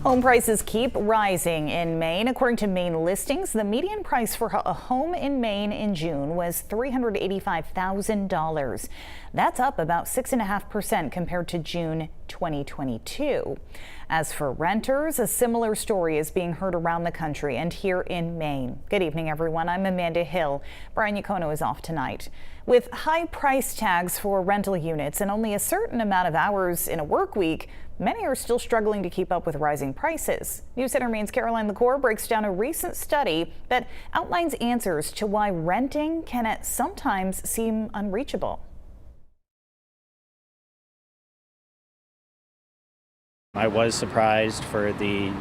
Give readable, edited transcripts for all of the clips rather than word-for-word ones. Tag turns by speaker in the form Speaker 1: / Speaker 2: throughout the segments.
Speaker 1: Home prices keep rising in Maine. According to Maine listings, the median price for a home in Maine in June was $385,000. That's up about 6.5% compared to June 2022. As for renters, a similar story is being heard around the country and here in Maine. Good evening, everyone. I'm Amanda Hill. Brian Yacono is off tonight. With high price tags for rental units and only a certain amount of hours in a work week, many are still struggling to keep up with rising prices. News Center Maine's Caroline LaCour breaks down a recent study that outlines answers to why renting can at sometimes seem unreachable.
Speaker 2: I was surprised for the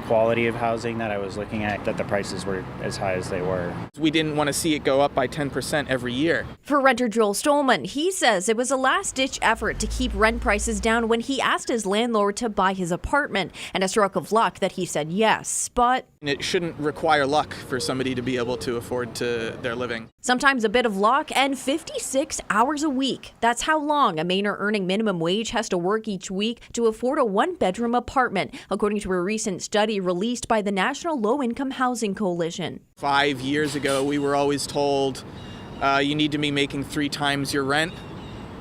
Speaker 2: quality of housing that I was looking at, that the prices were as high as they were.
Speaker 3: We didn't want to see it go up by 10% every year.
Speaker 4: For renter Joel Stolman, he says it was a last-ditch effort to keep rent prices down when he asked his landlord to buy his apartment, and a stroke of luck that he said yes, but
Speaker 3: it shouldn't require luck for somebody to be able to afford their living.
Speaker 4: Sometimes a bit of luck and 56 hours a week. That's how long a Mainer earning minimum wage has to work each week to afford a one-bedroom apartment, according to a recent study released by the National Low-Income Housing Coalition.
Speaker 3: 5 years ago, we were always told you need to be making 3 times your rent,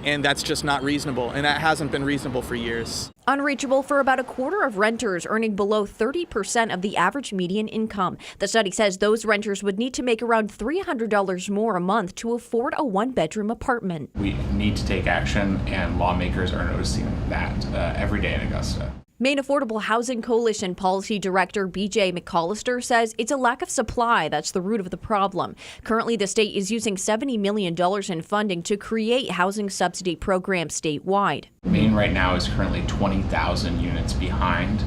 Speaker 3: and that's just not reasonable, and that hasn't been reasonable for years.
Speaker 4: Unreachable for about a quarter of renters earning below 30% of the average median income. The study says those renters would need to make around $300 more a month to afford a one-bedroom apartment.
Speaker 5: We need to take action, and lawmakers are noticing that every day in Augusta.
Speaker 4: Maine Affordable Housing Coalition Policy Director B.J. McCollister says it's a lack of supply that's the root of the problem. Currently, the state is using $70 million in funding to create housing subsidy programs statewide.
Speaker 5: Maine right now is currently 20,000 units behind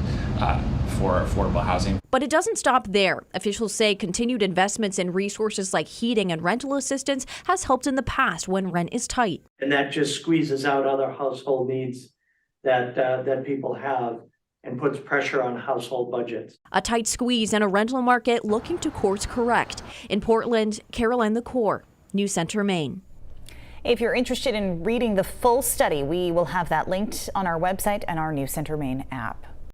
Speaker 5: for affordable housing.
Speaker 4: But it doesn't stop there. Officials say continued investments in resources like heating and rental assistance has helped in the past when rent is tight.
Speaker 6: And that just squeezes out other household needs that people have and puts pressure on household budgets.
Speaker 4: A tight squeeze and a rental market looking to course correct. In Portland, Caroline LaCour, News Center, Maine.
Speaker 1: If you're interested in reading the full study, we will have that linked on our website and our News Center Maine app.